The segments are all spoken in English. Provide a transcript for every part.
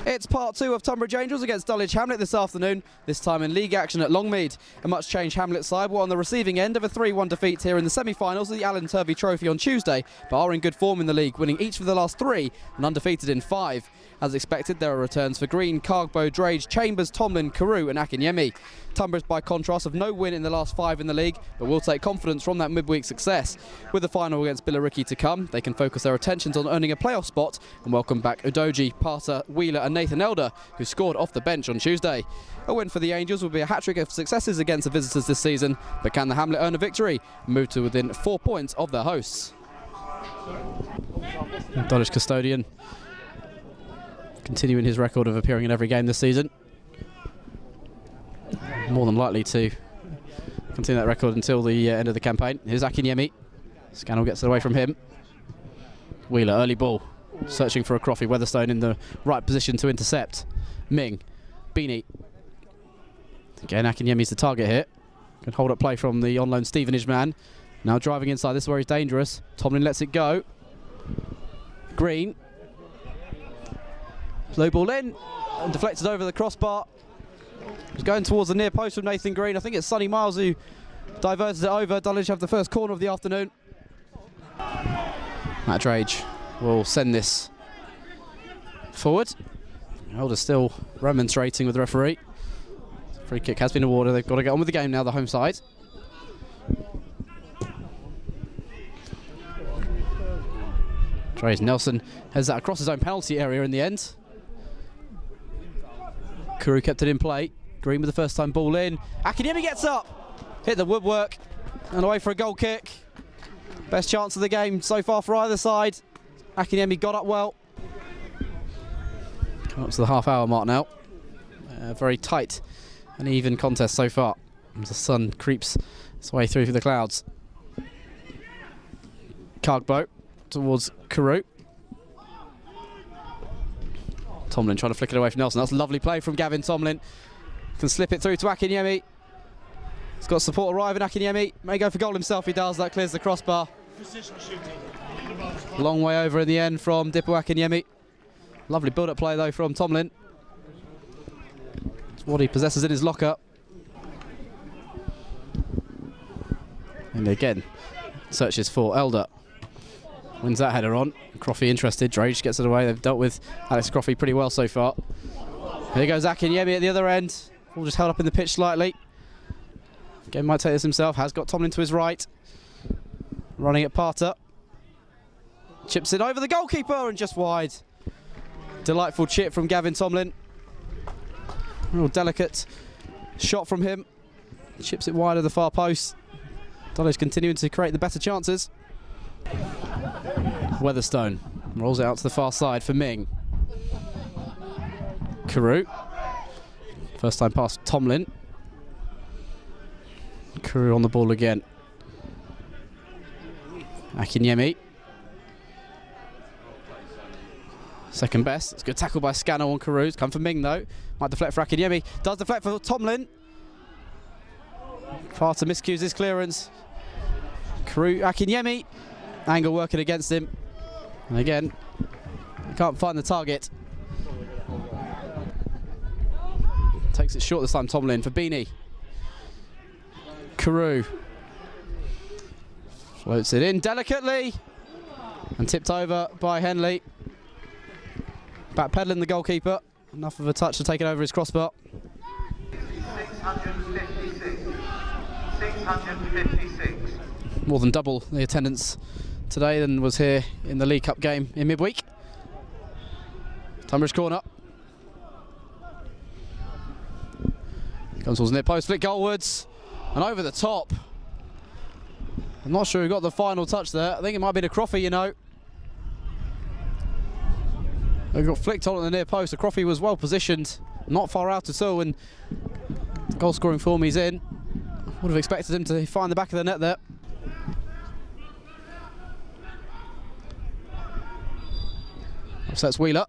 It's part two of Tonbridge Angels against Dulwich Hamlet this afternoon, this time in league action at Longmead. A much changed Hamlet side were on the receiving end of a 3-1 defeat here in the semi-finals of the Alan Turvey Trophy on Tuesday, but are in good form in the league, winning each of the last 3 and undefeated in 5. As expected, there are returns for Green, Cargbo, Drage, Chambers, Tomlin, Carew and Akinyemi. Tonbridge, by contrast, have no win in the last 5 in the league, but will take confidence from that midweek success. With the final against Billericay to come, they can focus their attentions on earning a playoff spot and welcome back Udoji, Parter, Wheeler and Nathan Elder, who scored off the bench on Tuesday. A win for the Angels will be a hat-trick of successes against the visitors this season, but can the Hamlet earn a victory and move to within 4 points of their hosts? Dulwich custodian continuing his record of appearing in every game this season. More than likely to continue that record until the end of the campaign. Here's Akinyemi. Scannell gets it away from him. Wheeler, early ball. Searching for Akrofi. Weatherstone in the right position to intercept. Ming. Beanie. Again, Akinyemi's the target here. Can hold up play from the on-loan Stevenage man. Now driving inside. This is where he's dangerous. Tomlin lets it go. Green. Low ball in. And deflected over the crossbar. He's going towards the near post from Nathan Green. I think it's Sonny Miles who diverted it over. Dulwich have the first corner of the afternoon. Matt Drage will send this forward. Elder still remonstrating with the referee. Free kick has been awarded. They've got to get on with the game now, the home side. Drage Nelson has that across his own penalty area in the end. Carew kept it in play. Green with the first time ball in. Akinyemi gets up. Hit the woodwork and away for a goal kick. Best chance of the game so far for either side. Akinyemi got up well. Coming up to the half-hour mark now. Very tight and even contest so far. As the sun creeps its way through the clouds. Cargbo towards Carew. Tomlin trying to flick it away from Nelson. That's a lovely play from Gavin Tomlin. Can slip it through to Akinyemi. He's got support arriving. Akinyemi may go for goal himself. He does. That clears the crossbar. Long way over in the end from Dipo Akinyemi. Lovely build-up play though from Tomlin. It's what he possesses in his locker. And again, searches for Elder. Wins that header on. Akrofi interested. Drage gets it away. They've dealt with Alex Akrofi pretty well so far. Here goes Akinyemi at the other end. All just held up in the pitch slightly. Again, might take this himself. Has got Tomlin to his right. Running at Parter. Chips it over the goalkeeper and just wide. Delightful chip from Gavin Tomlin. Real delicate shot from him. Chips it wide of the far post. Dulwich continuing to create the better chances. Weatherstone rolls it out to the far side for Ming. Carew. First time pass Tomlin. Carew on the ball again. Akinyemi. Second best. It's a good tackle by Scannell on Carew. It's come for Ming though. Might deflect for Akinyemi. Does deflect for Tomlin. Parter miscues his clearance. Carew, Akinyemi. Angle working against him. And again, he can't find the target. Takes it short this time, Tomlin for Beanie. Carew. Floats it in delicately. And tipped over by Henley. Backpedaling the goalkeeper. Enough of a touch to take it over his crossbar. 656. More than double the attendance today than was here in the League Cup game in midweek. Tonbridge corner. Comes towards the near post, flick goalwards, and over the top. I'm not sure who got the final touch there. I think it might have been Akrofi, you know. He got flicked on at the near post. Akrofi was well positioned, not far out at all, and the goal scoring form he's in. Would have expected him to find the back of the net there. So that's Wheeler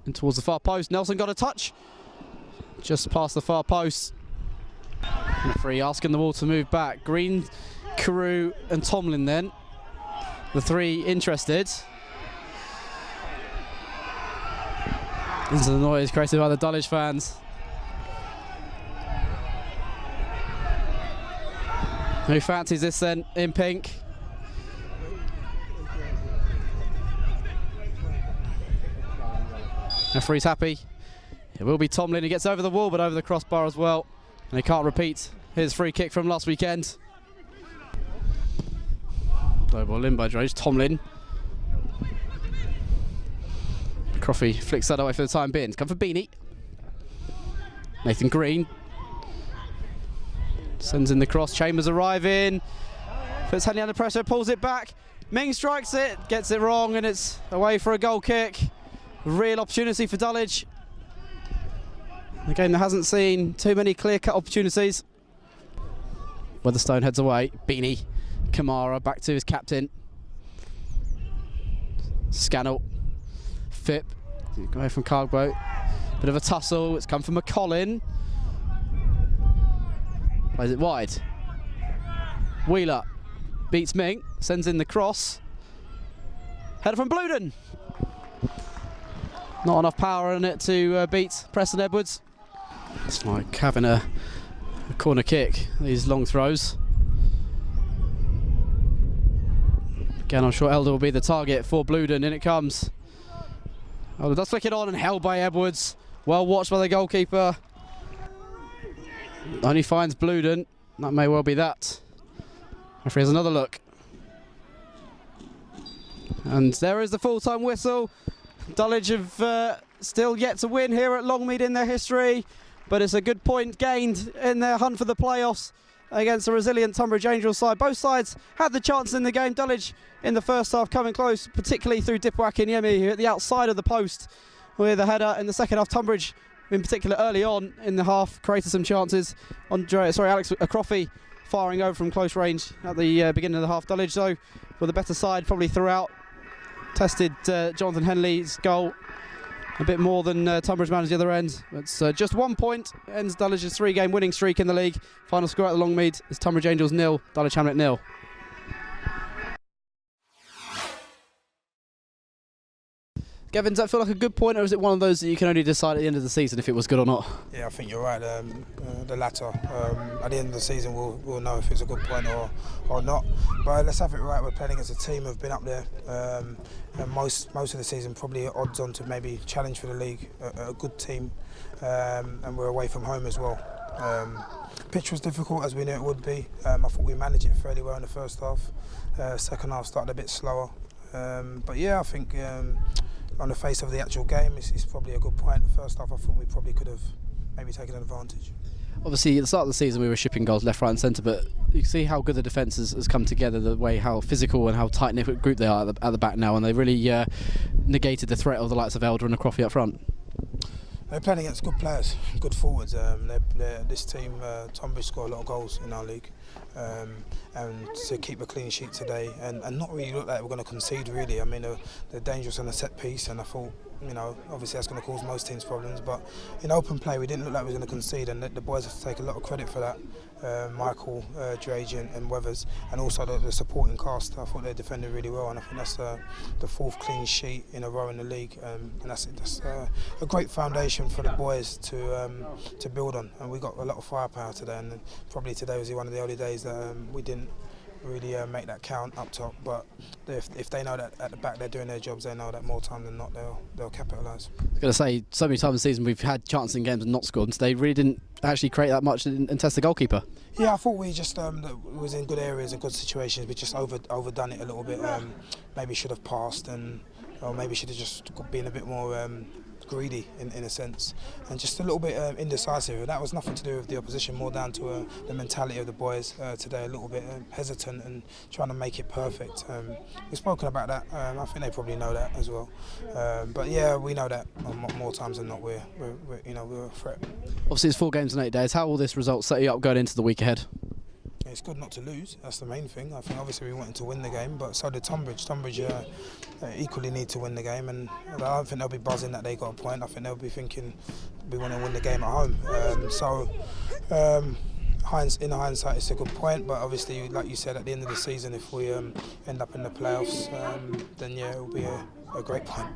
in towards the far post. Nelson got a touch just past the far post. Referee asking the ball to move back. Green, Carew and Tomlin then. The 3 interested. This is the noise created by the Dulwich fans. Who fancies this then in pink? Referee's happy. It will be Tomlin. He gets over the wall but over the crossbar as well. And he can't repeat his free kick from last weekend. Low ball in by Dredge. Tomlin. Akrofi flicks that away for the time being. It's come for Beanie. Nathan Green sends in the cross. Chambers arriving. Puts Henley under pressure, pulls it back. Ming strikes it, gets it wrong, and it's away for a goal kick. Real opportunity for Dulwich. A game that hasn't seen too many clear-cut opportunities. Weatherstone heads away. Beanie. Kamara back to his captain. Scannell. Phipp. Away from Cargboat. Bit of a tussle. It's come from McCollin. Plays it wide. Wheeler beats Ming. Sends in the cross. Header from Blueden. Not enough power in it to beat Preston Edwards. It's like having a corner kick, these long throws. Again, I'm sure Elder will be the target for Blueden. In it comes. Elder does flick it on and held by Edwards. Well watched by the goalkeeper. Only finds Blueden. That may well be that. Referee has another look. And there is the full-time whistle. Dulwich have still yet to win here at Longmead in their history, but it's a good point gained in their hunt for the playoffs against a resilient Tonbridge Angels side. Both sides had the chances in the game. Dulwich in the first half coming close, particularly through Dipo Akinyemi, who at the outside of the post with a header. In the second half, Tonbridge, in particular early on in the half, created some chances. Alex Akrofi firing over from close range at the beginning of the half. Dulwich, though, were the better side probably throughout. Tested Jonathan Henley's goal a bit more than Tonbridge managed the other end. It's just 1 point, ends Dulwich's 3-game winning streak in the league. Final score at the Longmead is Tonbridge Angels 0, Dulwich Hamlet 0. Gavin, does that feel like a good point, or is it one of those that you can only decide at the end of the season if it was good or not? Yeah, I think you're right, the latter. At the end of the season we'll know if it's a good point or not. But let's have it right, we're playing against a team who've been up there. And most of the season probably odds on to maybe challenge for the league, a good team, and we're away from home as well. Pitch was difficult, as we knew it would be. I thought we managed it fairly well in the first half. Second half started a bit slower. But yeah, I think on the face of the actual game, it's probably a good point. The first half, I think we probably could have maybe taken an advantage. Obviously, at the start of the season, we were shipping goals left, right and centre, but you can see how good the defence has come together, the way how physical and how tight-knit group they are at the back now, and they really negated the threat of the likes of Elder and Akrofi up front. They're playing against good players, good forwards. This team, Tonbridge, score a lot of goals in our league, and to keep a clean sheet today and not really look like we're going to concede really. I mean, they're dangerous on a set piece, and I thought, you know, obviously that's going to cause most teams problems, but in open play we didn't look like we were going to concede, and the boys have to take a lot of credit for that. Michael, Drage and Weathers, and also the supporting cast. I thought they defended really well, and I think that's the fourth clean sheet in a row in the league, and that's a great foundation for the boys to build on. And we got a lot of firepower today, and probably today was one of the early days that we didn't really make that count up top, but if they know that at the back they're doing their jobs, they know that more time than not they'll capitalise. I was going to say, so many times this season we've had chances in games and not scored, and today really didn't actually create that much and test the goalkeeper. Yeah, I thought we just was in good areas and good situations. We just overdone it a little bit. Maybe should have passed, or maybe should have just been a bit more greedy in a sense, and just a little bit indecisive. And that was nothing to do with the opposition, more down to the mentality of the boys today, a little bit hesitant and trying to make it perfect. We've spoken about that. I think they probably know that as well. But yeah, we know that more times than not we're a threat. Obviously it's 4 games in 8 days. How will this result set you up going into the week ahead? It's good not to lose, that's the main thing. I think obviously we wanted to win the game, but so did Tonbridge. Tonbridge equally need to win the game, and I don't think they'll be buzzing that they got a point. I think they'll be thinking we want to win the game at home. In hindsight it's a good point, but obviously, like you said, at the end of the season, if we end up in the playoffs, then yeah, it will be a great point.